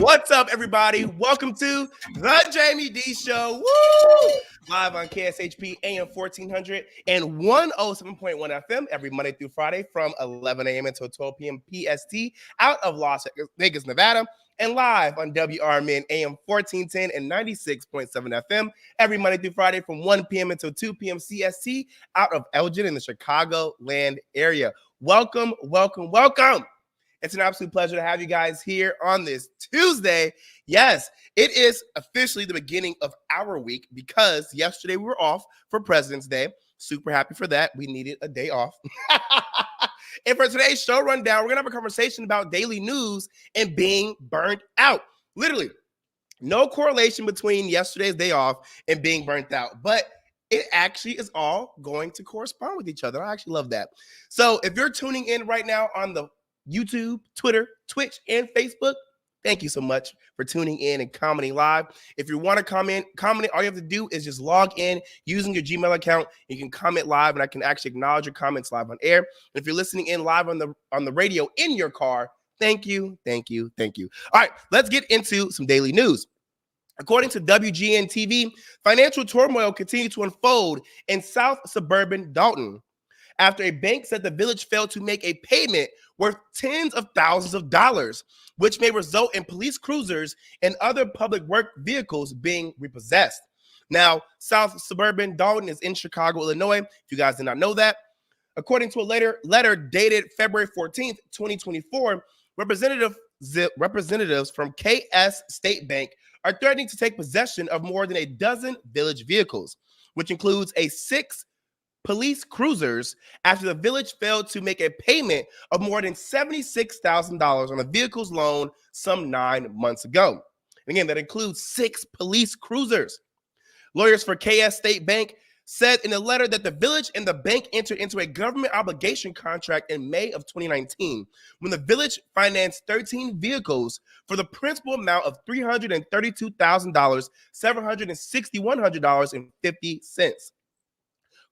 What's up, everybody? Welcome to the Jaime Dee Show. Woo! Live on KSHP AM 1400 and 107.1 FM every Monday through Friday from 11 a.m. until 12 p.m. PST out of Las Vegas, Nevada, and live on WRMN AM 1410 and 96.7 FM every Monday through Friday from 1 p.m. until 2 p.m. CST out of Elgin in the Chicagoland area. Welcome, welcome, welcome. It's an absolute pleasure to have you guys here on this Tuesday. Yes, it is officially the beginning of our week because yesterday we were off for President's Day. Super happy for that. We needed a day off. And for today's show rundown, we're going to have a conversation about daily news and being burnt out. Literally, no correlation between yesterday's day off and being burnt out, but it actually is all going to correspond with each other. I actually love that. So if you're tuning in right now on the YouTube, Twitter, Twitch, and Facebook, thank you so much for tuning in and commenting live. If you want to comment, all you have to do is just log in using your Gmail account. You can comment live, and I can actually acknowledge your comments live on air. And if you're listening in live on the radio in your car, thank you, thank you, thank you. All right, let's get into some daily news. According to WGN-TV, financial turmoil continued to unfold in South Suburban Dalton after a bank said the village failed to make a payment worth tens of thousands of dollars, which may result in police cruisers and other public work vehicles being repossessed. Now, South Suburban Dalton is in Chicago, Illinois, if you guys did not know that. According to a letter dated February 14th, 2024, representatives from KS State Bank are threatening to take possession of more than a dozen village vehicles, which includes 6 police cruisers after the village failed to make a payment of more than $76,000 on the vehicle's loan some 9 months ago. And again, that includes 6 police cruisers. Lawyers for KS State Bank said in a letter that the village and the bank entered into a government obligation contract in May of 2019 when the village financed 13 vehicles for the principal amount of $332,000, $761.50.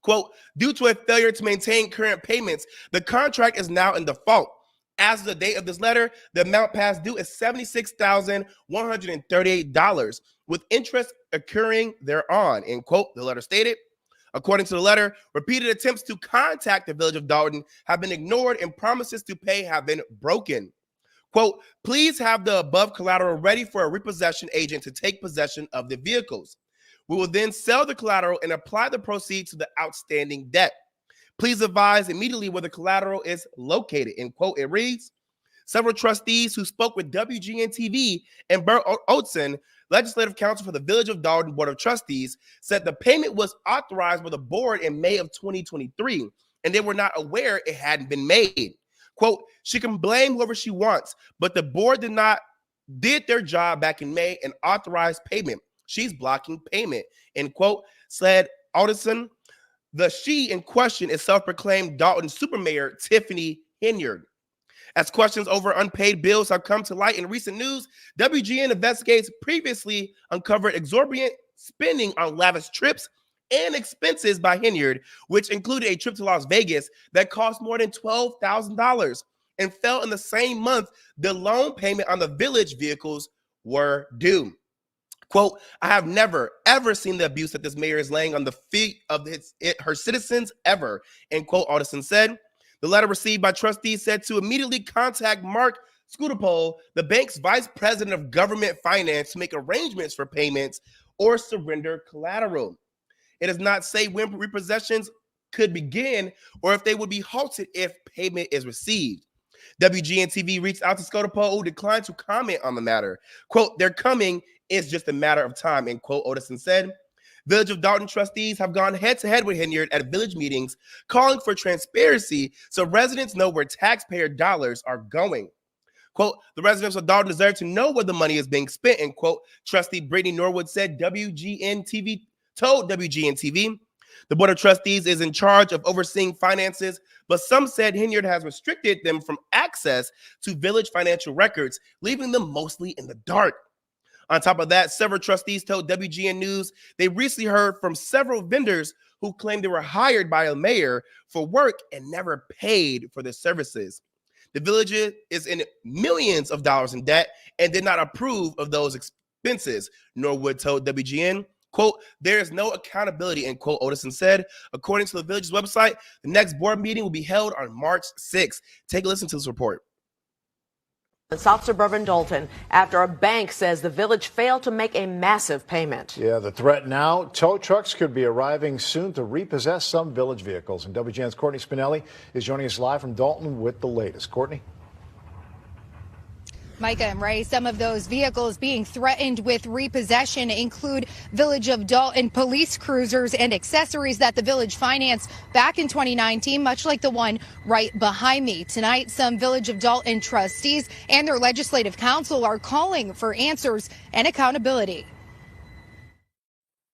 Quote, due to a failure to maintain current payments, the contract is now in default. As of the date of this letter, the amount past due is $76,138, with interest occurring thereon, end quote, the letter stated. According to the letter, repeated attempts to contact the village of Dalton have been ignored and promises to pay have been broken. Quote, please have the above collateral ready for a repossession agent to take possession of the vehicles. We will then sell the collateral and apply the proceeds to the outstanding debt. Please advise immediately where the collateral is located. End quote. It reads, several trustees who spoke with WGN-TV and Bert Oateson, legislative counsel for the Village of Dalton Board of Trustees, said the payment was authorized by the board in May of 2023, and they were not aware it hadn't been made. Quote, she can blame whoever she wants, but the board did their job back in May and authorized payment. She's blocking payment, end quote, said Alderson. The she in question is self-proclaimed Dalton Supermayor Tiffany Henyard. As questions over unpaid bills have come to light in recent news, WGN investigates previously uncovered exorbitant spending on lavish trips and expenses by Henyard, which included a trip to Las Vegas that cost more than $12,000 and fell in the same month the loan payment on the village vehicles were due. Quote, I have never, ever seen the abuse that this mayor is laying on the feet of her citizens ever, end quote, Alderson said. The letter received by trustees said to immediately contact Mark Scudapole, the bank's vice president of government finance, to make arrangements for payments or surrender collateral. It does not say when repossessions could begin or if they would be halted if payment is received. WGN-TV reached out to Scudapole, who declined to comment on the matter. Quote, they're coming. It's just a matter of time, end quote, Oateson said. Village of Dalton trustees have gone head-to-head with Henyard at village meetings, calling for transparency so residents know where taxpayer dollars are going. Quote, the residents of Dalton deserve to know where the money is being spent, end quote, Trustee Brittany Norwood said. WGN-TV told WGN-TV. The Board of Trustees is in charge of overseeing finances, but some said Henyard has restricted them from access to village financial records, leaving them mostly in the dark. On top of that, several trustees told WGN News they recently heard from several vendors who claimed they were hired by a mayor for work and never paid for their services. The village is in millions of dollars in debt and did not approve of those expenses. Norwood told WGN, quote, there is no accountability, end quote, Otteson said. According to the village's website, the next board meeting will be held on March 6th. Take a listen to this report. In South suburban Dalton, after a bank says the village failed to make a massive payment. Yeah, the threat now, tow trucks could be arriving soon to repossess some village vehicles. And WGN's Courtney Spinelli is joining us live from Dalton with the latest. Courtney? Micah and Ray, some of those vehicles being threatened with repossession include Village of Dalton police cruisers and accessories that the village financed back in 2019, much like the one right behind me. Tonight, some Village of Dalton trustees and their legislative council are calling for answers and accountability.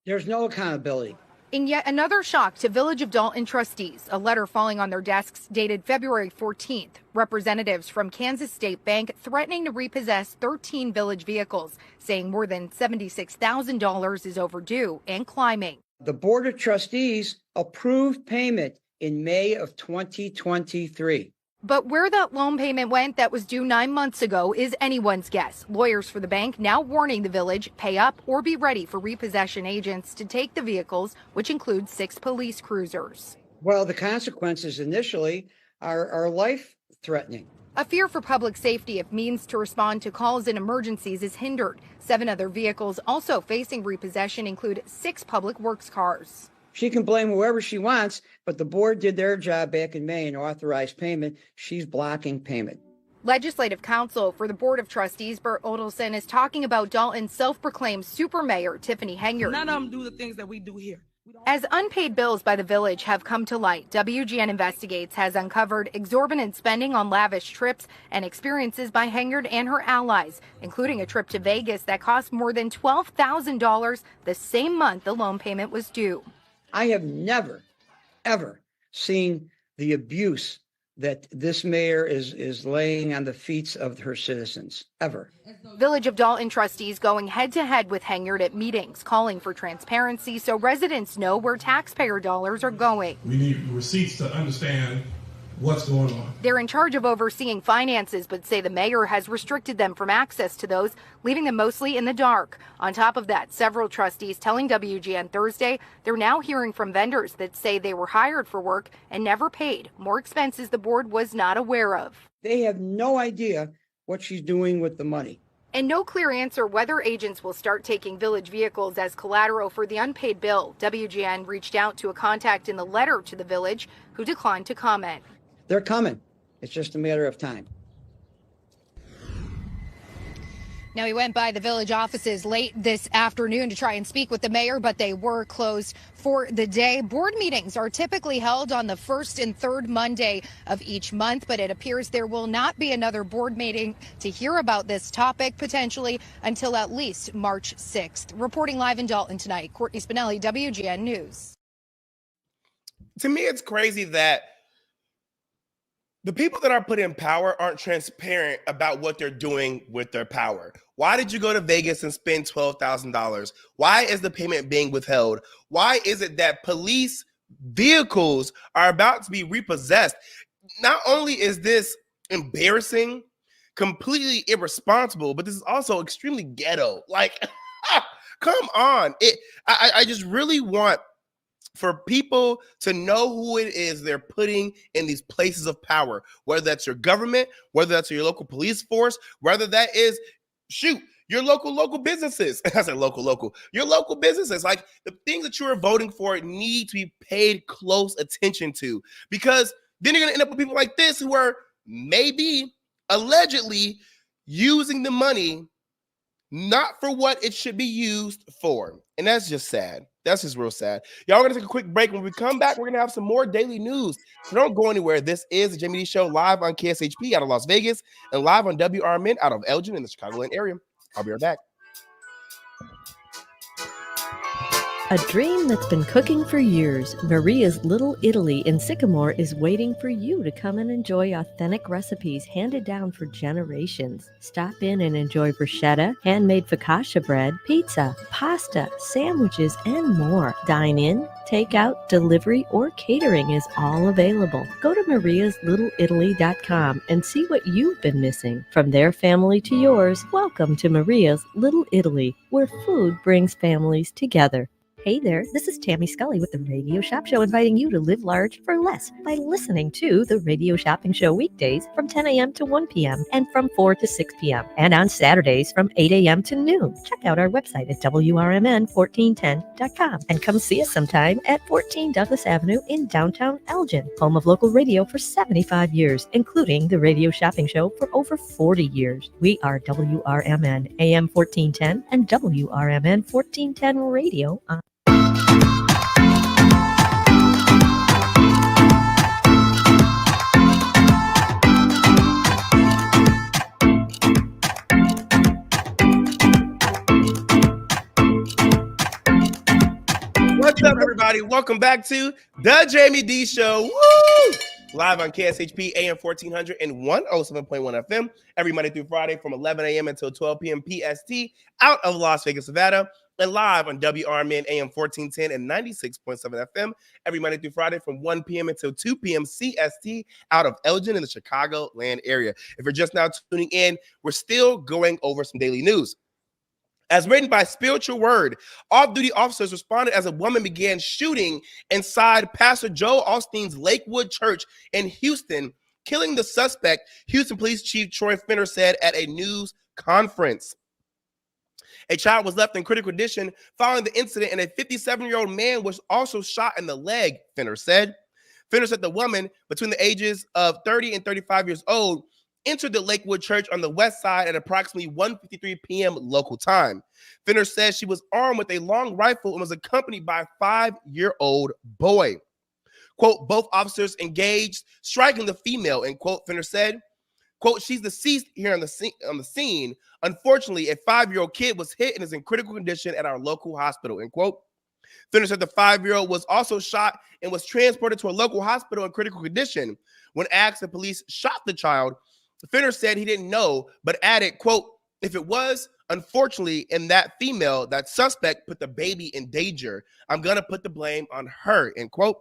There's no accountability. In yet another shock to Village of Dalton trustees, a letter falling on their desks dated February 14th. Representatives from Kansas State Bank threatening to repossess 13 village vehicles, saying more than $76,000 is overdue and climbing. The Board of Trustees approved payment in May of 2023. But where that loan payment went that was due 9 months ago is anyone's guess. Lawyers for the bank now warning the village, pay up or be ready for repossession agents to take the vehicles, which includes 6 police cruisers. Well, the consequences initially are life-threatening. A fear for public safety if means to respond to calls and emergencies is hindered. 7 other vehicles also facing repossession include 6 public works cars. She can blame whoever she wants, but the board did their job back in May and authorized payment. She's blocking payment. Legislative counsel for the Board of Trustees, Bert Otteson, is talking about Dalton's self-proclaimed super mayor, Tiffany Henyard. None of them do the things that we do here. As unpaid bills by the village have come to light, WGN Investigates has uncovered exorbitant spending on lavish trips and experiences by Henyard and her allies, including a trip to Vegas that cost more than $12,000 the same month the loan payment was due. I have never, ever seen the abuse that this mayor is laying on the feet of her citizens, ever. Village of Dalton trustees going head-to-head with Henyard at meetings, calling for transparency so residents know where taxpayer dollars are going. We need receipts to understand what's going on. They're in charge of overseeing finances, but say the mayor has restricted them from access to those, leaving them mostly in the dark. On top of that, several trustees telling WGN Thursday they're now hearing from vendors that say they were hired for work and never paid, more expenses the board was not aware of. They have no idea what she's doing with the money. And no clear answer whether agents will start taking village vehicles as collateral for the unpaid bill. WGN reached out to a contact in the letter to the village who declined to comment. They're coming. It's just a matter of time. Now, we went by the village offices late this afternoon to try and speak with the mayor, but they were closed for the day. Board meetings are typically held on the first and third Monday of each month, but it appears there will not be another board meeting to hear about this topic potentially until at least March 6th. Reporting live in Dalton tonight, Courtney Spinelli, WGN News. To me, it's crazy that the people that are put in power aren't transparent about what they're doing with their power. Why did you go to Vegas and spend $12,000? Why is the payment being withheld? Why is it that police vehicles are about to be repossessed? Not only is this embarrassing, completely irresponsible, but this is also extremely ghetto. Like, come on. I just really want for people to know who it is they're putting in these places of power, whether that's your government, whether that's your local police force, whether that is, your local businesses. I said local. Your local businesses. Like, the things that you are voting for need to be paid close attention to, because then you're going to end up with people like this who are maybe allegedly using the money not for what it should be used for. And that's just sad. That's just real sad. Y'all, we're going to take a quick break. When we come back, we're going to have some more daily news. So don't go anywhere. This is the Jaime Dee Show live on KSHP out of Las Vegas and live on WRMN out of Elgin in the Chicagoland area. I'll be right back. A dream that's been cooking for years, Maria's Little Italy in Sycamore is waiting for you to come and enjoy authentic recipes handed down for generations. Stop in and enjoy bruschetta, handmade focaccia bread, pizza, pasta, sandwiches, and more. Dine in, take out, delivery, or catering is all available. Go to mariaslittle.italy.com and see what you've been missing. From their family to yours, welcome to Maria's Little Italy, where food brings families together. Hey there, this is Tammy Scully with the Radio Shop Show, inviting you to live large for less by listening to the Radio Shopping Show weekdays from 10 a.m. to 1 p.m. and from 4 to 6 p.m. and on Saturdays from 8 a.m. to noon. Check out our website at WRMN1410.com and come see us sometime at 14 Douglas Avenue in downtown Elgin, home of local radio for 75 years, including the Radio Shopping Show for over 40 years. We are WRMN AM 1410 and WRMN 1410 Radio on What's up, everybody? Welcome back to the Jaime Dee Show. Woo! Live on KSHP AM 1400 and 107.1 FM every Monday through Friday from 11 a.m. until 12 p.m. PST out of Las Vegas, Nevada, and live on WRMN AM 1410 and 96.7 FM every Monday through Friday from 1 p.m. until 2 p.m. CST out of Elgin in the Chicagoland area. If you're just now tuning in, we're still going over some daily news. As written by Spiritual Word, off-duty officers responded as a woman began shooting inside Pastor Joel Osteen's Lakewood Church in Houston, killing the suspect, Houston Police Chief Troy Finner said at a news conference. A child was left in critical condition following the incident, and a 57-year-old man was also shot in the leg, Finner said. Finner said the woman, between the ages of 30 and 35 years old, entered the Lakewood Church on the west side at approximately 1:53 p.m. local time. Finner says she was armed with a long rifle and was accompanied by a 5-year-old boy. Quote, both officers engaged, striking the female, end quote, Finner said. Quote, she's deceased here on the scene. Unfortunately, a 5-year-old kid was hit and is in critical condition at our local hospital, end quote. Finner said the 5-year-old was also shot and was transported to a local hospital in critical condition. When asked if police shot the child, Finner said he didn't know, but added, quote, if it was, unfortunately, in that female, that suspect put the baby in danger. I'm going to put the blame on her, end quote.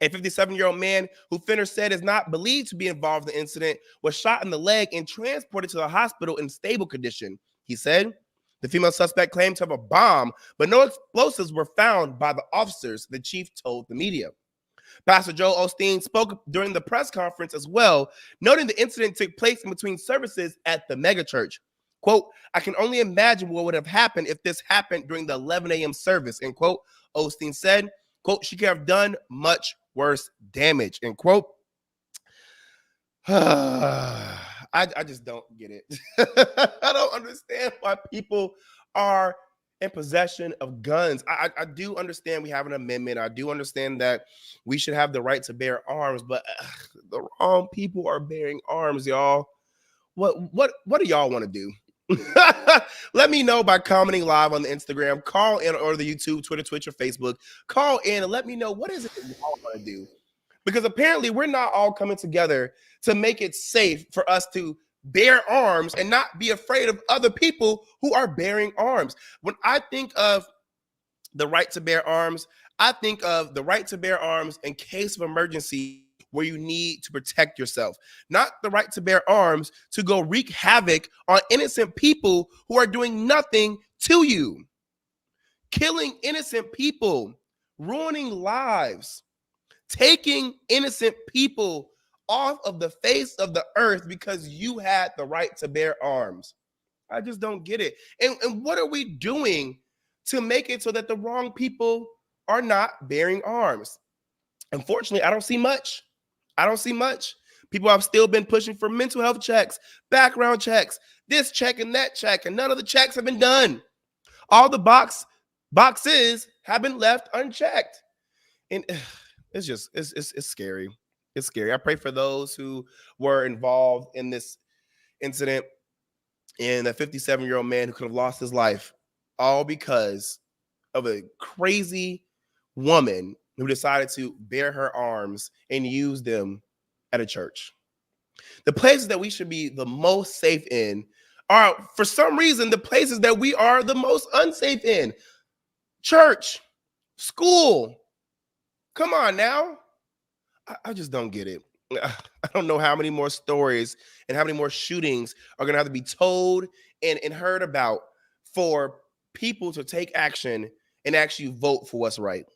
A 57-year-old man who Finner said is not believed to be involved in the incident was shot in the leg and transported to the hospital in stable condition. He said the female suspect claimed to have a bomb, but no explosives were found by the officers, the chief told the media. Pastor Joel Osteen spoke during the press conference as well, noting the incident took place in between services at the megachurch. Quote, I can only imagine what would have happened if this happened during the 11 a.m. service, end quote. Osteen said, quote, she could have done much worse damage, end quote. I just don't get it. I don't understand why people are in possession of guns. I do understand we have an amendment. I do understand that we should have the right to bear arms, but the wrong people are bearing arms, y'all. What do y'all want to do? Let me know by commenting live on the Instagram, call in, or the YouTube, Twitter, Twitch, or Facebook. Call in and let me know what is it that y'all want to do. Because apparently we're not all coming together to make it safe for us to bear arms and not be afraid of other people who are bearing arms. When I think of the right to bear arms, I think of the right to bear arms in case of emergency where you need to protect yourself, not the right to bear arms to go wreak havoc on innocent people who are doing nothing to you. Killing innocent people, ruining lives, taking innocent people off of the face of the earth because you had the right to bear arms. I just don't get it. And what are we doing to make it so that the wrong people are not bearing arms? Unfortunately, I don't see much. People have still been pushing for mental health checks, background checks, this check and that check, and none of the checks have been done. All the boxes have been left unchecked. And it's just, it's scary. It's scary. I pray for those who were involved in this incident and a 57-year-old man who could have lost his life, all because of a crazy woman who decided to bare her arms and use them at a church. The places that we should be the most safe in are, for some reason, the places that we are the most unsafe in. Church, school. Come on now. I just don't get it. I don't know how many more stories and how many more shootings are going to have to be told and heard about for people to take action and actually vote for what's right.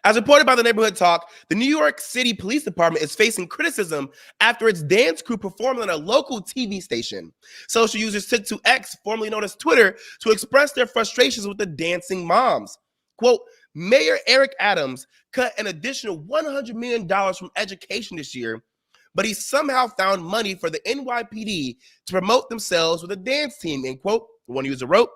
As reported by the Neighborhood Talk, the New York City Police Department is facing criticism after its dance crew performed on a local TV station. Social users took to X, formerly known as Twitter, to express their frustrations with the dancing moms. Quote, Mayor Eric Adams cut an additional $100 million from education this year, but he somehow found money for the NYPD to promote themselves with a dance team, end quote. One user wrote,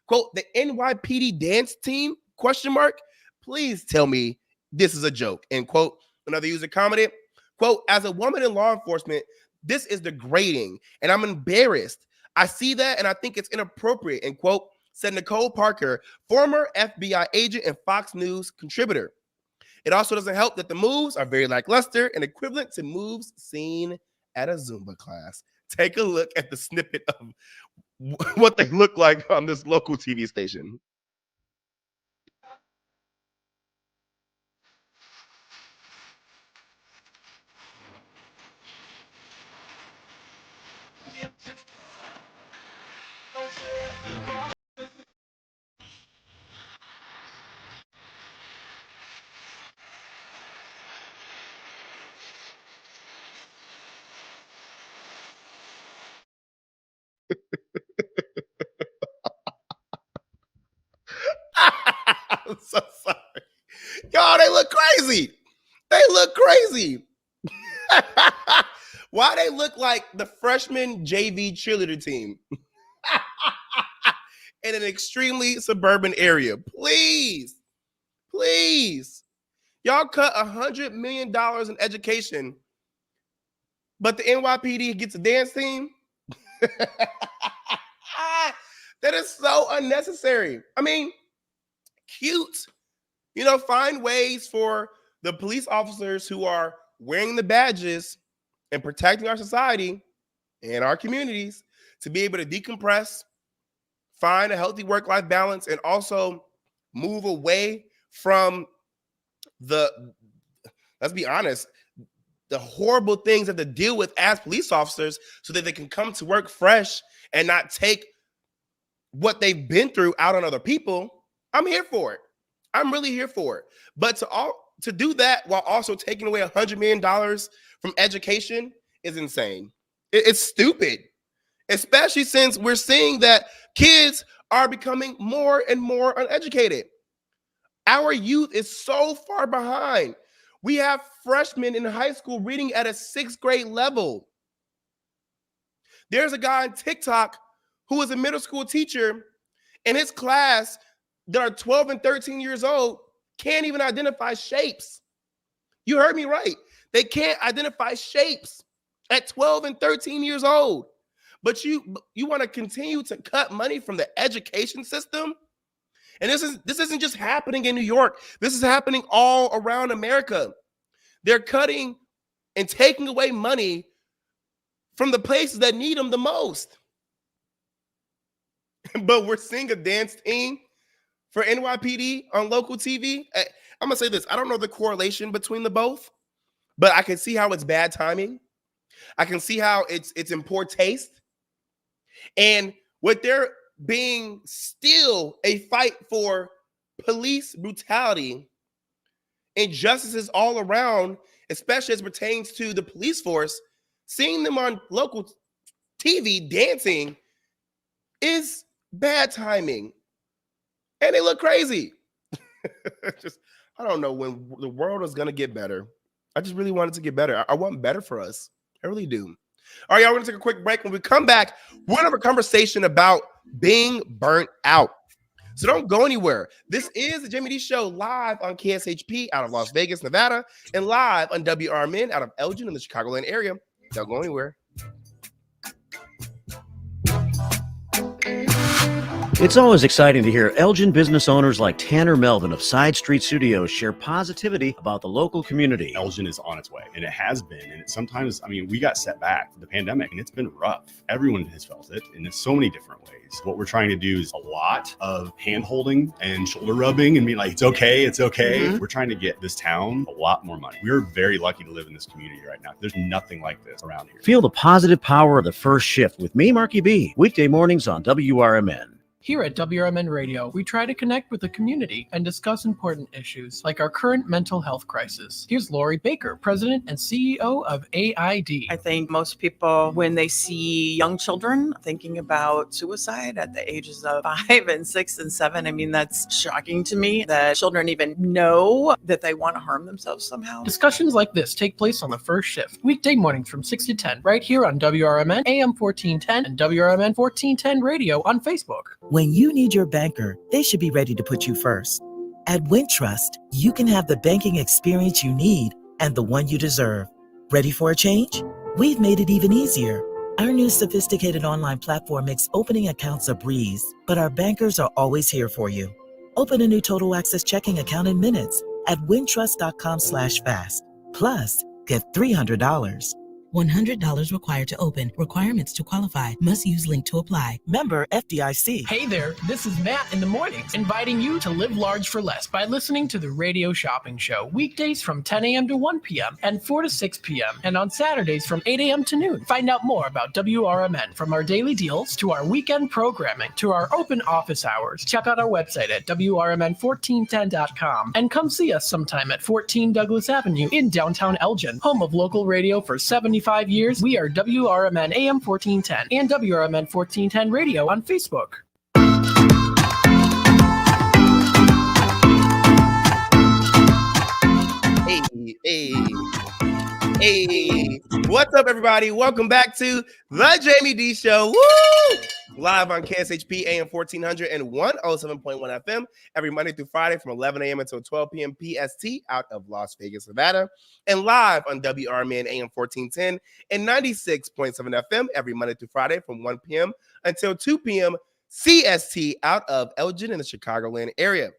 quote, the NYPD dance team, question mark? Please tell me this is a joke, end quote. Another user commented, quote, as a woman in law enforcement, this is degrading and I'm embarrassed. I see that and I think it's inappropriate, end quote, said Nicole Parker, former FBI agent and Fox News contributor. It also doesn't help that the moves are very lackluster and equivalent to moves seen at a Zumba class. Take a look at the snippet of what they look like on this local TV station. I'm so sorry. Y'all, they look crazy. They look crazy. Why they look like the freshman JV cheerleader team in an extremely suburban area? Please, please. Y'all cut $100 million in education, but the NYPD gets a dance team? That is so unnecessary. I mean, cute. You know, find ways for the police officers who are wearing the badges and protecting our society and our communities to be able to decompress, find a healthy work-life balance, and also move away from let's be honest, the horrible things that they deal with as police officers so that they can come to work fresh and not take what they've been through out on other people. I'm here for it. I'm really here for it. But to do that while also taking away $100 million from education is insane. It's stupid, especially since we're seeing that kids are becoming more and more uneducated. Our youth is so far behind. We have freshmen in high school reading at a 6th grade level. There's a guy on TikTok who is a middle school teacher, and his class that are 12 and 13 years old can't even identify shapes. You heard me right. They can't identify shapes at 12 and 13 years old. But you want to continue to cut money from the education system? And this isn't just happening in New York. This is happening all around America. They're cutting and taking away money from the places that need them the most. But we're seeing a dance team for NYPD on local TV. I'm gonna say this. I don't know the correlation between the both, but I can see how it's bad timing. I can see how it's in poor taste. And with there being still a fight for police brutality, injustices all around, especially as it pertains to the police force, seeing them on local TV dancing is bad timing. And they look crazy. I don't know when the world is going to get better. I just really want it to get better. I want better for us. I really do. All right, y'all, we're going to take a quick break. When we come back, we're going to have a conversation about being burnt out. So don't go anywhere. This is the Jaime Dee Show live on KSHP out of Las Vegas, Nevada, and live on WRMN out of Elgin in the Chicagoland area. Don't go anywhere. It's always exciting to hear Elgin business owners like Tanner Melvin of Side Street Studios share positivity about the local community. Elgin is on its way, and it has been. And sometimes, we got set back with the pandemic, and it's been rough. Everyone has felt it in so many different ways. What we're trying to do is a lot of hand-holding and shoulder rubbing and being like, it's okay, it's okay. Mm-hmm. We're trying to get this town a lot more money. We're very lucky to live in this community right now. There's nothing like this around here. Feel the positive power of the first shift with me, Marky B, weekday mornings on WRMN. Here at WRMN Radio, we try to connect with the community and discuss important issues like our current mental health crisis. Here's Lori Baker, President and CEO of AID. I think most people, when they see young children thinking about suicide at the ages of 5 and 6 and 7, that's shocking to me that children even know that they want to harm themselves somehow. Discussions like this take place on the first shift, weekday mornings from 6 to 10, right here on WRMN, AM 1410, and WRMN 1410 Radio on Facebook. When you need your banker, they should be ready to put you first. At Wintrust, you can have the banking experience you need and the one you deserve. Ready for a change? We've made it even easier. Our new sophisticated online platform makes opening accounts a breeze, but our bankers are always here for you. Open a new Total Access checking account in minutes at wintrust.com/fast. Plus, get $300. $100 required to open. Requirements to qualify. Must use link to apply. Member FDIC. Hey there, this is Matt in the mornings, inviting you to live large for less by listening to the Radio Shopping Show, weekdays from 10 a.m. to 1 p.m. and 4 to 6 p.m. and on Saturdays from 8 a.m. to noon. Find out more about WRMN, from our daily deals to our weekend programming to our open office hours. Check out our website at WRMN1410.com and come see us sometime at 14 Douglas Avenue in downtown Elgin, home of local radio for 75 years. We are WRMN AM 1410 and WRMN 1410 Radio on Facebook. Hey, what's up, everybody? Welcome back to the Jaime Dee Show. Woo! Live on KSHP AM 1400 and 107.1 FM every Monday through Friday from 11 a.m. until 12 p.m. PST out of Las Vegas, Nevada, and live on WRMN AM 1410 and 96.7 FM every Monday through Friday from 1 p.m. until 2 p.m. CST out of Elgin in the Chicagoland area.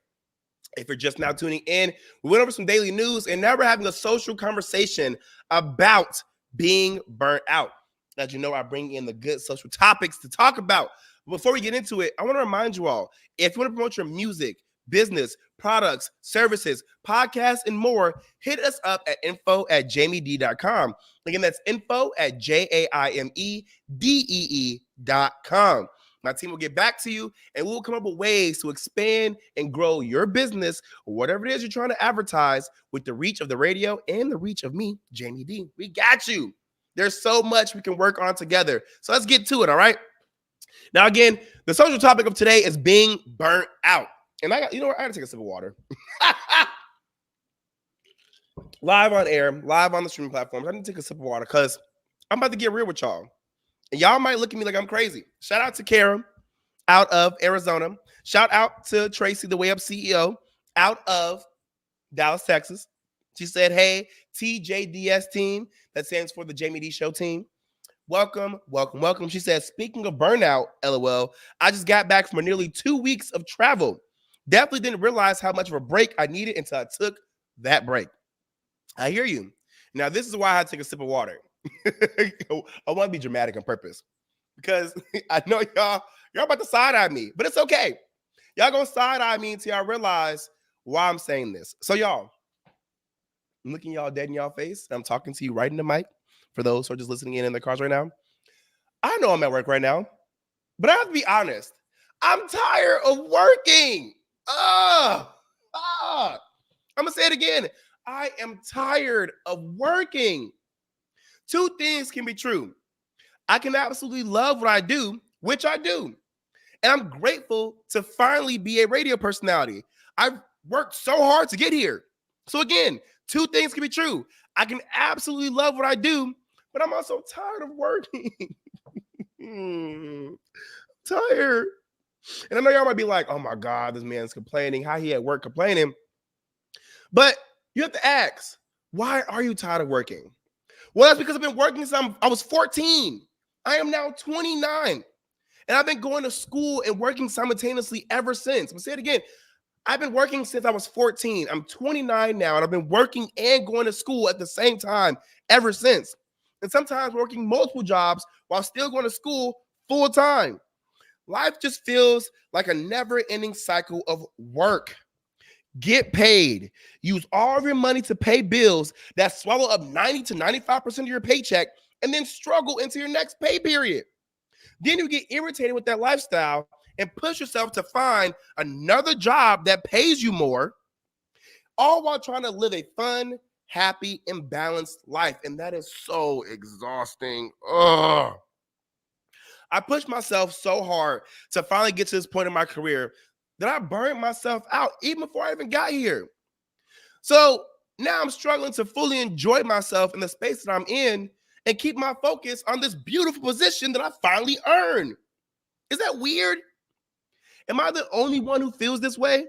If you're just now tuning in, we went over some daily news, and now we're having a social conversation about being burnt out. As you know, I bring in the good social topics to talk about. Before we get into it, I want to remind you all, if you want to promote your music, business, products, services, podcasts, and more, hit us up at info@jaimedee.com. Again, that's info@JAIMEDEE.com. My team will get back to you, and we'll come up with ways to expand and grow your business, or whatever it is you're trying to advertise, with the reach of the radio and the reach of me, Jaime Dee. We got you. There's so much we can work on together. So let's get to it, all right? Now, again, the social topic of today is being burnt out. And I got to take a sip of water. Live on air, live on the streaming platforms. I need to take a sip of water because I'm about to get real with y'all. And y'all might look at me like I'm crazy. Shout out to Kara out of Arizona. Shout out to Tracy, the Way Up CEO, out of Dallas, Texas. She said, hey, TJDS team. That stands for the Jaime Dee Show team. Welcome, welcome, welcome. She said, speaking of burnout, LOL, I just got back from nearly 2 weeks of travel. Definitely didn't realize how much of a break I needed until I took that break. I hear you. Now, this is why I had to take a sip of water. I want to be dramatic on purpose because I know y'all about to side-eye me, but it's okay. Y'all gonna side-eye me until y'all realize why I'm saying this. So y'all, I'm looking y'all dead in y'all face. I'm talking to you right in the mic for those who are just listening in their cars right now. I know I'm at work right now, but I have to be honest. I'm tired of working. I'm gonna say it again. I am tired of working. Two things can be true. I can absolutely love what I do, which I do. And I'm grateful to finally be a radio personality. I've worked so hard to get here. So again, two things can be true. I can absolutely love what I do, but I'm also tired of working. Tired. And I know y'all might be like, oh my God, this man's complaining. How he at work complaining? But you have to ask, why are you tired of working? Well, that's because I've been working since I was 14. I am now 29. And I've been going to school and working simultaneously ever since. I'm gonna say it again. I've been working since I was 14. I'm 29 now, and I've been working and going to school at the same time ever since. And sometimes working multiple jobs while still going to school full time. Life just feels like a never-ending cycle of work. Get paid. Use all of your money to pay bills that swallow up 90 to 95% of your paycheck, and then struggle into your next pay period. Then you get irritated with that lifestyle and push yourself to find another job that pays you more, all while trying to live a fun, happy, and balanced life. And that is so exhausting. Ugh. I pushed myself so hard to finally get to this point in my career that I burned myself out even before I even got here. So now I'm struggling to fully enjoy myself in the space that I'm in and keep my focus on this beautiful position that I finally earned. Is that weird? Am I the only one who feels this way?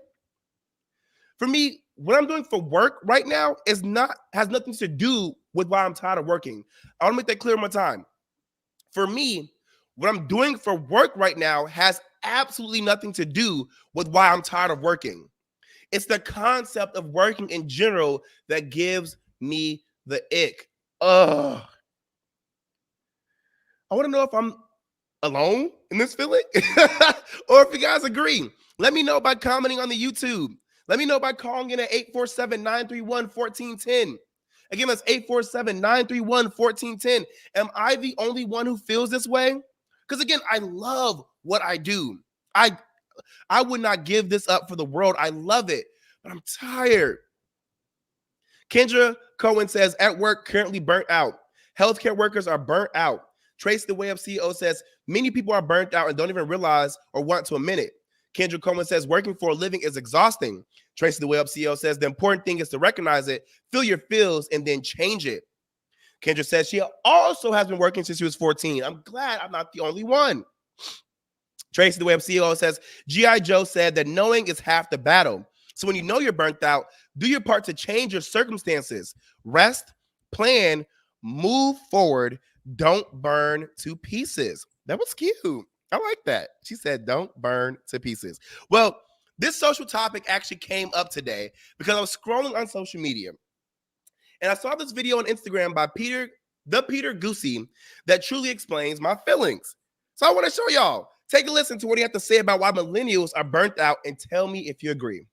For me, what I'm doing for work right now has nothing to do with why I'm tired of working. I want to make that clear one more time. For me, what I'm doing for work right now has absolutely nothing to do with why I'm tired of working. It's the concept of working in general that gives me the ick. Ugh. I want to know if I'm alone in this feeling or if you guys agree. Let me know by commenting on the YouTube. Let me know by calling in at 847-931-1410. Again, that's 847-931-1410. Am I the only one who feels this way? Because again, I love what I do. I would not give this up for the world. I love it, but I'm tired. Kendra Cohen says, at work, currently burnt out. Healthcare workers are burnt out. Trace the Way Up CEO says, many people are burnt out and don't even realize or want to admit it. Kendra Coleman says, working for a living is exhausting. Tracy the Way Up CEO says, the important thing is to recognize it, feel your feels, and then change it. Kendra says she also has been working since she was 14. I'm glad I'm not the only one. Tracy the Way Up CEO says, G.I. Joe said that knowing is half the battle. So when you know you're burnt out, do your part to change your circumstances. Rest, plan, move forward, don't burn to pieces. That was cute. I like that. She said, don't burn to pieces. Well, this social topic actually came up today because I was scrolling on social media and I saw this video on Instagram by Peter Goosey that truly explains my feelings. So I want to show y'all. Take a listen to what he had to say about why millennials are burnt out and tell me if you agree.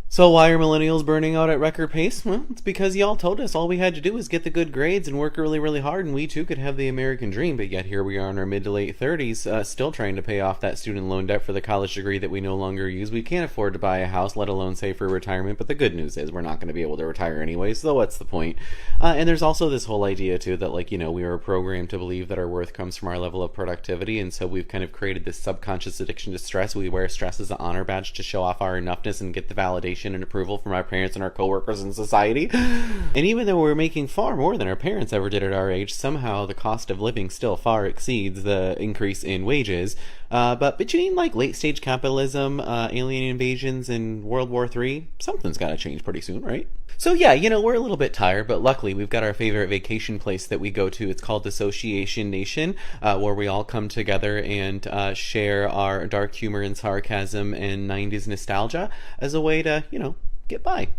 So why are millennials burning out at record pace? Well, it's because y'all told us all we had to do was get the good grades and work really, really hard, and we too could have the American dream, but yet here we are in our mid to late 30s, still trying to pay off that student loan debt for the college degree that we no longer use. We can't afford to buy a house, let alone save for retirement, but the good news is we're not going to be able to retire anyway, so what's the point? And there's also this whole idea too that, like, you know, we were programmed to believe that our worth comes from our level of productivity, and so we've kind of created this subconscious addiction to stress. We wear stress as an honor badge to show off our enoughness and get the validation and approval from our parents and our coworkers in society. And even though we're making far more than our parents ever did at our age, somehow the cost of living still far exceeds the increase in wages. But between like late stage capitalism, alien invasions, and World War III, something's got to change pretty soon, right? So yeah, you know, we're a little bit tired, but luckily we've got our favorite vacation place that we go to. It's called Dissociation Nation, where we all come together and share our dark humor and sarcasm and 90s nostalgia as a way to, you know, get by.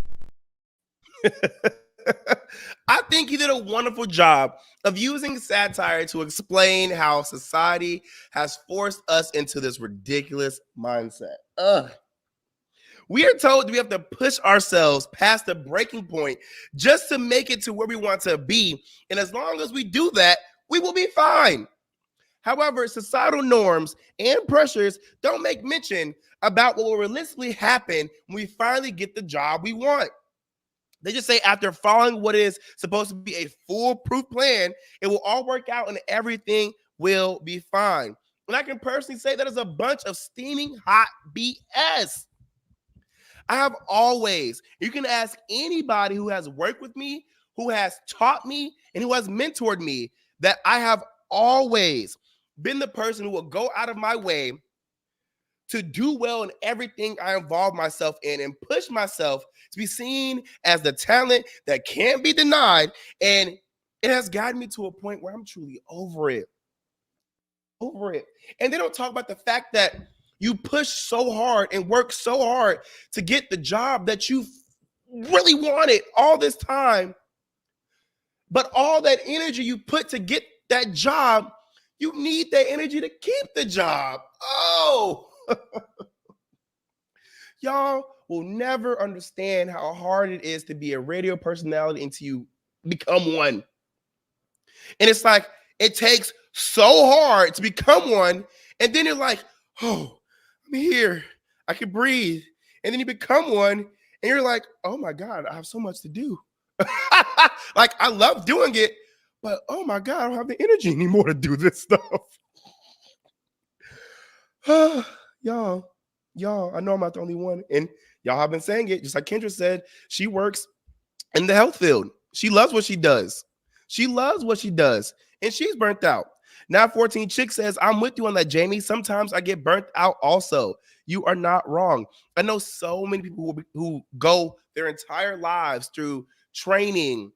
I think he did a wonderful job of using satire to explain how society has forced us into this ridiculous mindset. We are told that we have to push ourselves past the breaking point just to make it to where we want to be. And as long as we do that, we will be fine. However, societal norms and pressures don't make mention about what will realistically happen when we finally get the job we want. They just say after following what is supposed to be a foolproof plan, it will all work out and everything will be fine. And I can personally say that is a bunch of steaming hot BS. I have always, you can ask anybody who has worked with me, who has taught me, and who has mentored me, that I have always been the person who will go out of my way to do well in everything I involve myself in and push myself to be seen as the talent that can't be denied. And it has gotten me to a point where I'm truly over it. over it. And they don't talk about the fact that you push so hard and work so hard to get the job that you really wanted all this time. But all that energy you put to get that job, you need that energy to keep the job. Oh, y'all will never understand how hard it is to be a radio personality until you become one. And it's like, it takes so hard to become one. And then you're like, oh, I'm here. I can breathe. And then you become one and you're like, oh my God, I have so much to do. Like, I love doing it, but oh my God, I don't have the energy anymore to do this stuff. y'all, I know I'm not the only one. And y'all have been saying it, just like Kendra said, she works in the health field. She loves what she does. And she's burnt out. Now 14 Chick says, I'm with you on that, Jamie. Sometimes I get burnt out also. You are not wrong. I know so many people who go their entire lives through training,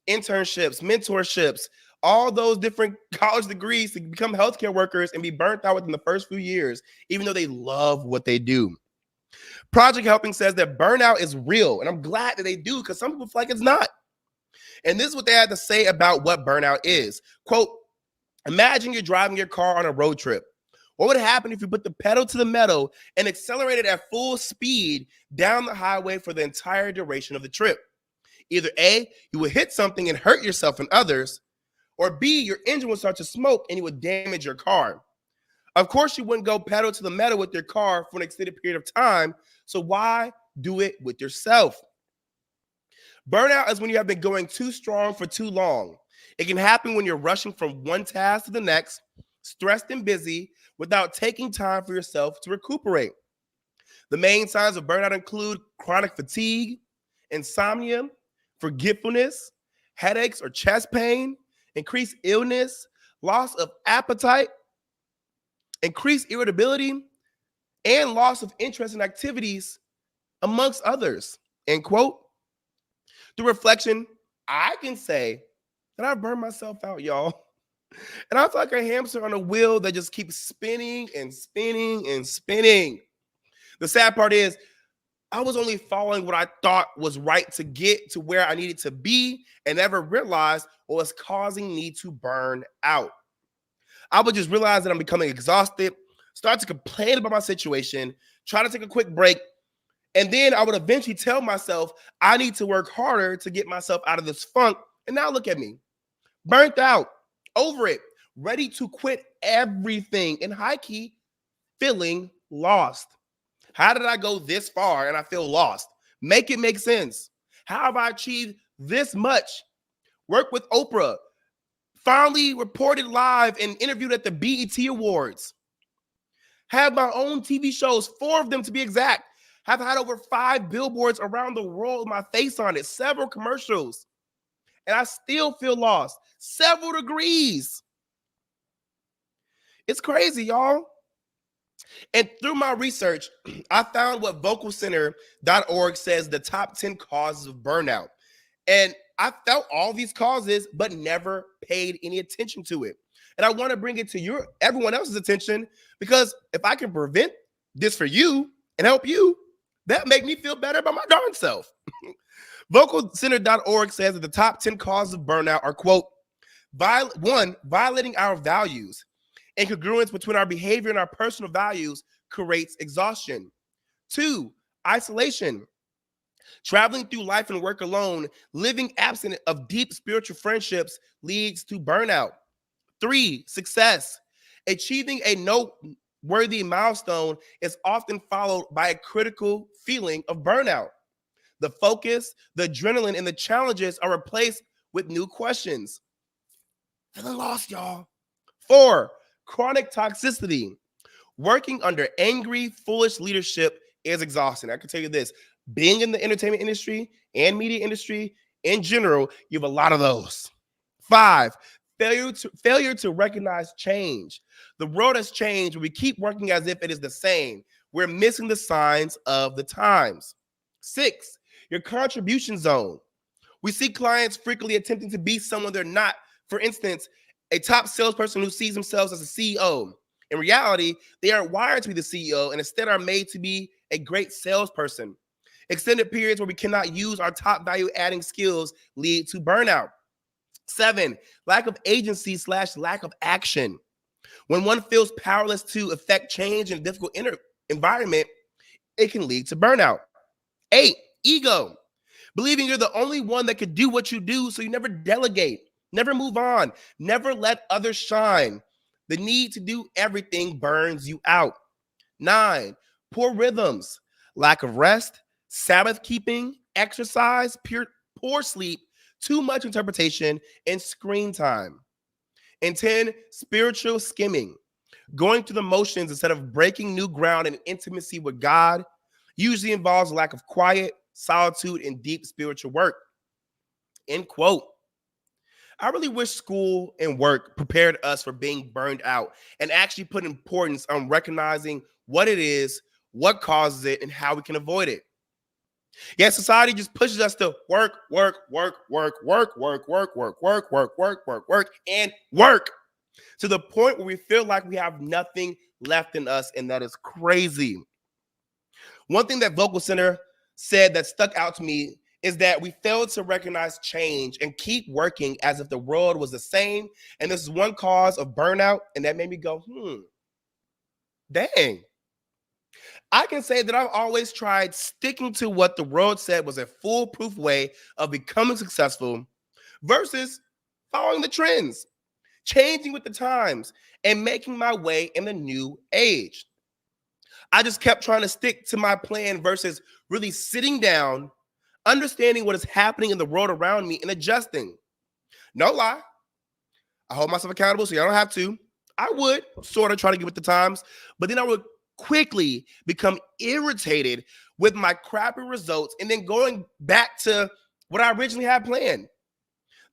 internships, mentorships, all those different college degrees to become healthcare workers and be burnt out within the first few years, even though they love what they do. Project Helping says that burnout is real. And I'm glad that they do, because some people feel like it's not. And this is what they had to say about what burnout is. Quote, imagine you're driving your car on a road trip. What would happen if you put the pedal to the metal and accelerated at full speed down the highway for the entire duration of the trip? Either A, you would hit something and hurt yourself and others, or B, your engine would start to smoke and you would damage your car. Of course, you wouldn't go pedal to the metal with your car for an extended period of time, so why do it with yourself? Burnout is when you have been going too strong for too long. It can happen when you're rushing from one task to the next, stressed and busy, without taking time for yourself to recuperate. The main signs of burnout include chronic fatigue, insomnia, forgetfulness, headaches or chest pain, increased illness, loss of appetite, increased irritability, and loss of interest in activities, amongst others. End quote. Through reflection, I can say that I've burned myself out, y'all. And I feel like a hamster on a wheel that just keeps spinning and spinning and spinning. The sad part is, I was only following what I thought was right to get to where I needed to be and never realized what was causing me to burn out. I would just realize that I'm becoming exhausted, start to complain about my situation, try to take a quick break, and then I would eventually tell myself I need to work harder to get myself out of this funk. And now look at me, burnt out, over it, ready to quit everything, and high key feeling lost. How did I go this far and I feel lost? Make it make sense. How have I achieved this much? Work with Oprah, finally reported live and interviewed at the BET Awards. Have my own TV shows, 4 of them to be exact. Have had over 5 billboards around the world with my face on it, several commercials. And I still feel lost. Several degrees. It's crazy, y'all. And through my research, I found what vocalcenter.org says the top 10 causes of burnout. And I felt all these causes, but never paid any attention to it. And I want to bring it to everyone else's attention, because if I can prevent this for you and help you, that make me feel better about my darn self. Vocalcenter.org says that the top 10 causes of burnout are, quote, 1, violating our values. Incongruence between our behavior and our personal values creates exhaustion. 2, isolation. Traveling through life and work alone, living absent of deep spiritual friendships leads to burnout. 3, success. Achieving a noteworthy milestone is often followed by a critical feeling of burnout. The focus, the adrenaline, and the challenges are replaced with new questions. Feeling lost, y'all. 4, chronic toxicity. Working under angry, foolish leadership is exhausting. I can tell you this, being in the entertainment industry and media industry in general, you have a lot of those. 5, failure to recognize change. The world has changed. We keep working as if it is the same. We're missing the signs of the times. 6, your contribution zone. We see clients frequently attempting to be someone they're not. For instance, a top salesperson who sees themselves as a CEO. In reality, they aren't wired to be the CEO and instead are made to be a great salesperson. Extended periods where we cannot use our top value adding skills lead to burnout. 7, lack of agency / lack of action. When one feels powerless to affect change in a difficult environment, it can lead to burnout. 8, ego. Believing you're the only one that could do what you do, so you never delegate, never move on, never let others shine. The need to do everything burns you out. 9, poor rhythms, lack of rest, Sabbath keeping, exercise, poor sleep, too much interpretation, and screen time. And 10, spiritual skimming, going through the motions instead of breaking new ground in intimacy with God, usually involves lack of quiet, solitude, and deep spiritual work. End quote. I really wish school and work prepared us for being burned out and actually put importance on recognizing what it is, what causes it, and how we can avoid it. Yet society just pushes us to work, and work to the point where we feel like we have nothing left in us, and that is crazy. One thing that Vocal Center said that stuck out to me is that we failed to recognize change and keep working as if the world was the same, and this is one cause of burnout, and that made me go, dang. I can say that I've always tried sticking to what the world said was a foolproof way of becoming successful versus following the trends, changing with the times, and making my way in the new age. I just kept trying to stick to my plan versus really sitting down, understanding what is happening in the world around me and adjusting. No lie, I hold myself accountable so y'all don't have to. I would sort of try to get with the times, but then I would quickly become irritated with my crappy results and then going back to what I originally had planned.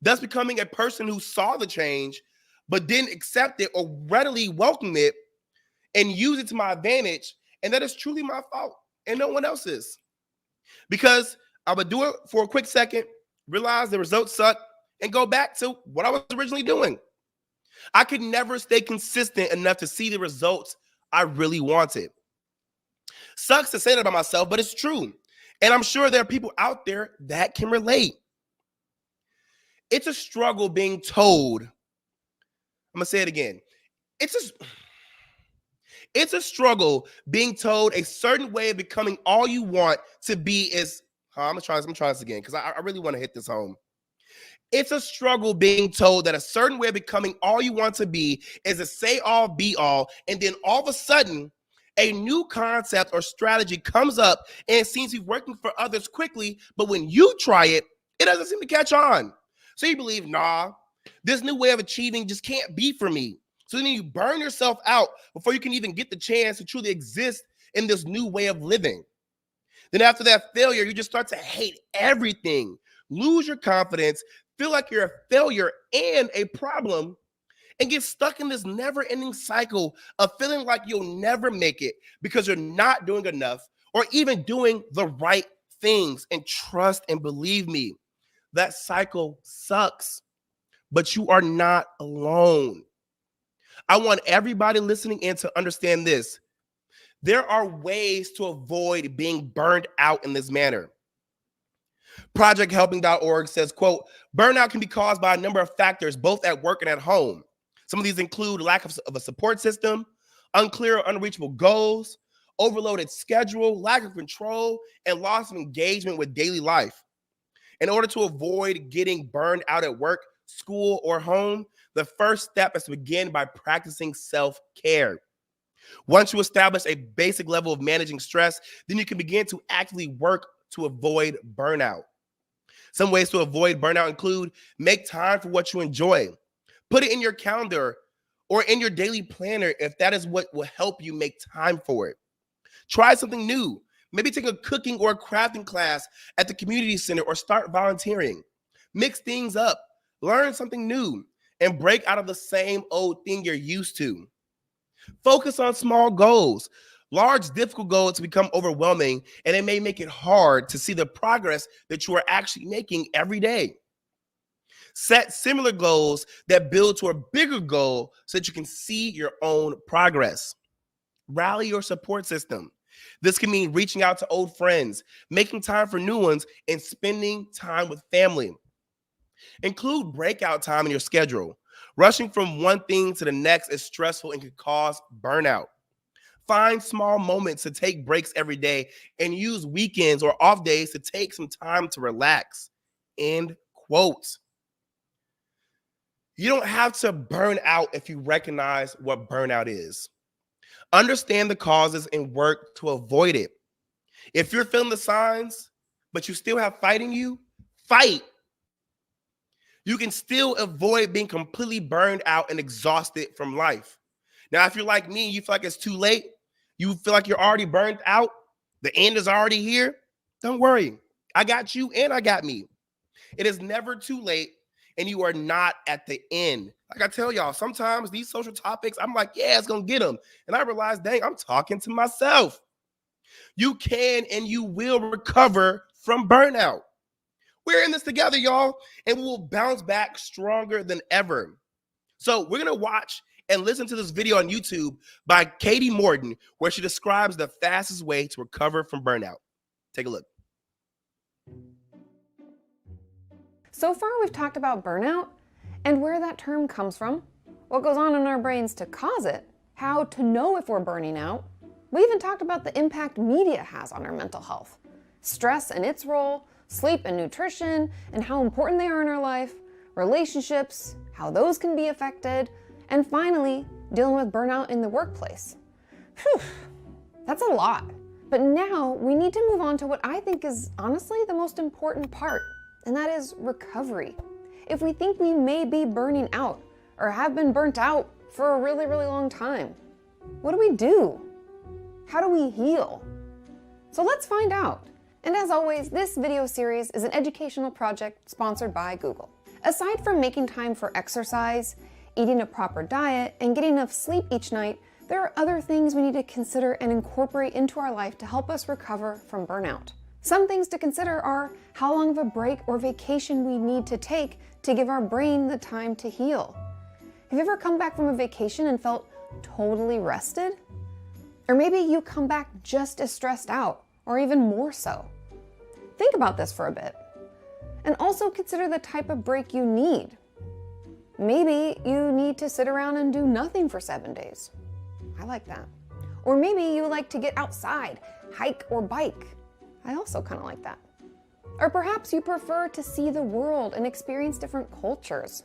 Thus becoming a person who saw the change, but didn't accept it or readily welcome it and use it to my advantage. And that is truly my fault and no one else's. Because I would do it for a quick second, realize the results suck, and go back to what I was originally doing. I could never stay consistent enough to see the results I really wanted. Sucks to say that about myself, but it's true. And I'm sure there are people out there that can relate. It's a struggle being told. I'm going to say it again. It's a struggle being told a certain way of becoming all you want to be is, I'm going to try this again because I really want to hit this home. It's a struggle being told that a certain way of becoming all you want to be is a say all, be all, and then all of a sudden, a new concept or strategy comes up and it seems to be working for others quickly, but when you try it, it doesn't seem to catch on. So you believe, nah, this new way of achieving just can't be for me. So then you burn yourself out before you can even get the chance to truly exist in this new way of living. Then after that failure, you just start to hate everything, lose your confidence, feel like you're a failure and a problem, and get stuck in this never-ending cycle of feeling like you'll never make it because you're not doing enough or even doing the right things. And trust and believe me, that cycle sucks, but you are not alone. I want everybody listening in to understand this. There are ways to avoid being burned out in this manner. ProjectHelping.org says, quote, burnout can be caused by a number of factors, both at work and at home. Some of these include lack of a support system, unclear or unreachable goals, overloaded schedule, lack of control, and loss of engagement with daily life. In order to avoid getting burned out at work, school, or home, the first step is to begin by practicing self-care. Once you establish a basic level of managing stress, then you can begin to actively work to avoid burnout. Some ways to avoid burnout include make time for what you enjoy. Put it in your calendar or in your daily planner if that is what will help you make time for it. Try something new. Maybe take a cooking or a crafting class at the community center or start volunteering. Mix things up, learn something new, and break out of the same old thing you're used to. Focus on small goals. Large, difficult goals become overwhelming, and it may make it hard to see the progress that you are actually making every day. Set similar goals that build to a bigger goal so that you can see your own progress. Rally your support system. This can mean reaching out to old friends, making time for new ones, and spending time with family. Include breakout time in your schedule. Rushing from one thing to the next is stressful and can cause burnout. Find small moments to take breaks every day and use weekends or off days to take some time to relax. End quote. You don't have to burn out if you recognize what burnout is. Understand the causes and work to avoid it. If you're feeling the signs, but you still have fight in you, fight. You can still avoid being completely burned out and exhausted from life. Now, if you're like me, you feel like it's too late, you feel like you're already burned out, the end is already here, don't worry. I got you and I got me. It is never too late and you are not at the end. Like I tell y'all, sometimes these social topics, I'm like, yeah, it's going to get them. And I realize, dang, I'm talking to myself. You can and you will recover from burnout. We're in this together, y'all, and we will bounce back stronger than ever. So we're going to watch and listen to this video on YouTube by Katie Morton, where she describes the fastest way to recover from burnout. Take a look. So far, we've talked about burnout and where that term comes from, what goes on in our brains to cause it, how to know if we're burning out. We even talked about the impact media has on our mental health, stress and its role, sleep and nutrition, and how important they are in our life, relationships, how those can be affected, and finally, dealing with burnout in the workplace. Whew, that's a lot. But now we need to move on to what I think is honestly the most important part, and that is recovery. If we think we may be burning out or have been burnt out for a really, really long time, what do we do? How do we heal? So let's find out. And as always, this video series is an educational project sponsored by Google. Aside from making time for exercise, eating a proper diet, and getting enough sleep each night, there are other things we need to consider and incorporate into our life to help us recover from burnout. Some things to consider are how long of a break or vacation we need to take to give our brain the time to heal. Have you ever come back from a vacation and felt totally rested? Or maybe you come back just as stressed out, or even more so. Think about this for a bit. And also consider the type of break you need. Maybe you need to sit around and do nothing for 7 days. I like that. Or maybe you like to get outside, hike or bike. I also kind of like that. Or perhaps you prefer to see the world and experience different cultures.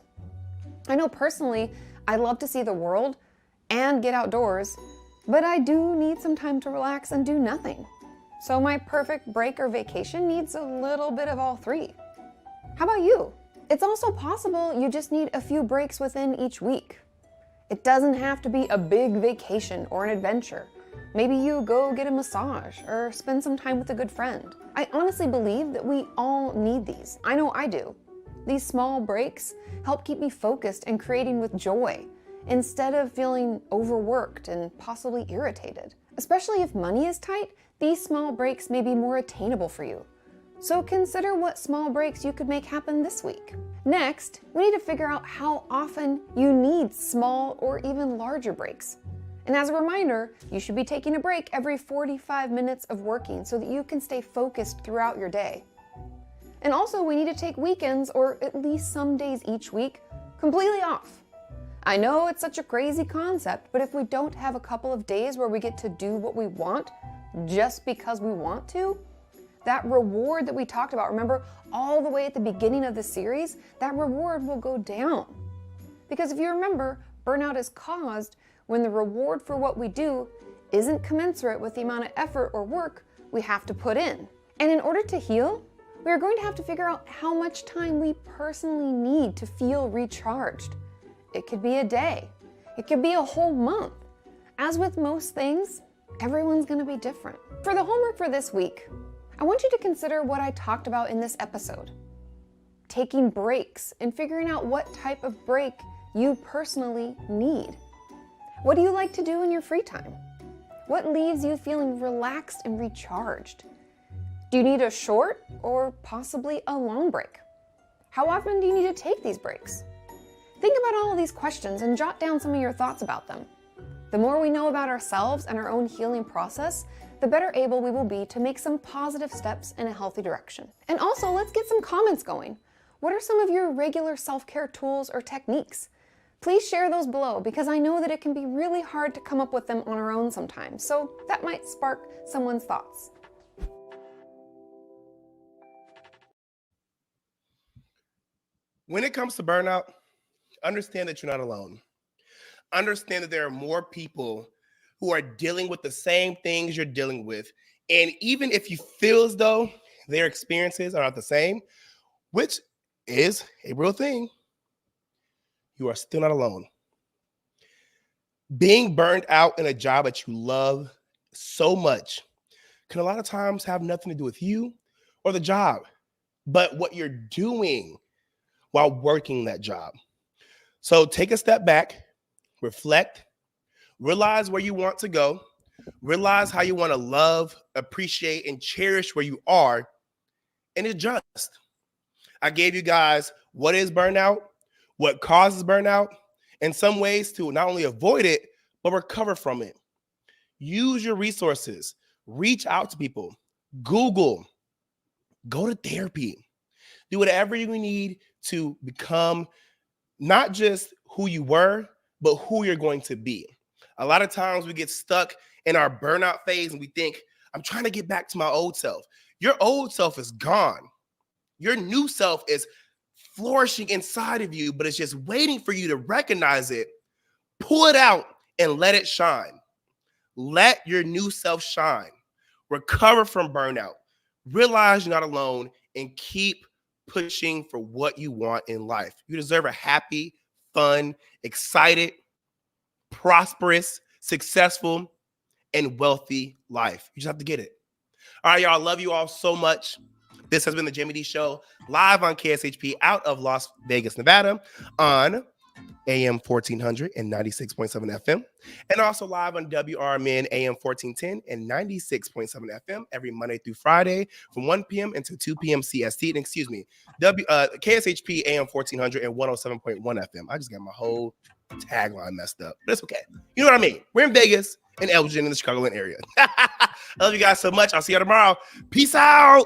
I know personally, I love to see the world and get outdoors, but I do need some time to relax and do nothing. So my perfect break or vacation needs a little bit of all three. How about you? It's also possible you just need a few breaks within each week. It doesn't have to be a big vacation or an adventure. Maybe you go get a massage or spend some time with a good friend. I honestly believe that we all need these. I know I do. These small breaks help keep me focused and creating with joy instead of feeling overworked and possibly irritated. Especially if money is tight, these small breaks may be more attainable for you. So consider what small breaks you could make happen this week. Next, we need to figure out how often you need small or even larger breaks. And as a reminder, you should be taking a break every 45 minutes of working so that you can stay focused throughout your day. And also, we need to take weekends, or at least some days each week, completely off. I know it's such a crazy concept, but if we don't have a couple of days where we get to do what we want just because we want to, that reward that we talked about, remember all the way at the beginning of the series, that reward will go down. Because if you remember, burnout is caused when the reward for what we do isn't commensurate with the amount of effort or work we have to put in. And in order to heal, we are going to have to figure out how much time we personally need to feel recharged. It could be a day. It could be a whole month. As with most things, everyone's going to be different. For the homework for this week, I want you to consider what I talked about in this episode. Taking breaks and figuring out what type of break you personally need. What do you like to do in your free time? What leaves you feeling relaxed and recharged? Do you need a short or possibly a long break? How often do you need to take these breaks? Think about all of these questions and jot down some of your thoughts about them. The more we know about ourselves and our own healing process, the better able we will be to make some positive steps in a healthy direction. And also, let's get some comments going. What are some of your regular self-care tools or techniques? Please share those below, because I know that it can be really hard to come up with them on our own sometimes, so that might spark someone's thoughts. When it comes to burnout, understand that you're not alone. Understand that there are more people who are dealing with the same things you're dealing with. And even if you feel as though their experiences are not the same, which is a real thing, you are still not alone. Being burned out in a job that you love so much can a lot of times have nothing to do with you or the job, but what you're doing while working that job. So take a step back, reflect, realize where you want to go, realize how you want to love, appreciate, and cherish where you are, and adjust. I gave you guys what is burnout, what causes burnout, and some ways to not only avoid it, but recover from it. Use your resources, reach out to people, Google, go to therapy, do whatever you need to become not just who you were, but who you're going to be. A lot of times we get stuck in our burnout phase and we think, I'm trying to get back to my old self. Your old self is gone. Your new self is flourishing inside of you, but it's just waiting for you to recognize it, pull it out, and let it shine. Let your new self shine. Recover from burnout. Realize you're not alone, and keep pushing for what you want in life. You deserve a happy, fun, excited, prosperous, successful, and wealthy life. You just have to get it. All right, y'all. Love you all so much. This has been the Jaime Dee Show, live on KSHP out of Las Vegas, Nevada, on AM 1400 and 96.7 FM, and also live on WRMN AM 1410 and 96.7 FM every Monday through Friday from 1 p.m. until 2 p.m. CST. And excuse me, KSHP AM 1400 and 107.1 FM. I just got my whole tagline messed up, but it's okay. You know what I mean? We're in Vegas and Elgin in the Chicagoland area. I love you guys so much. I'll see you tomorrow. Peace out.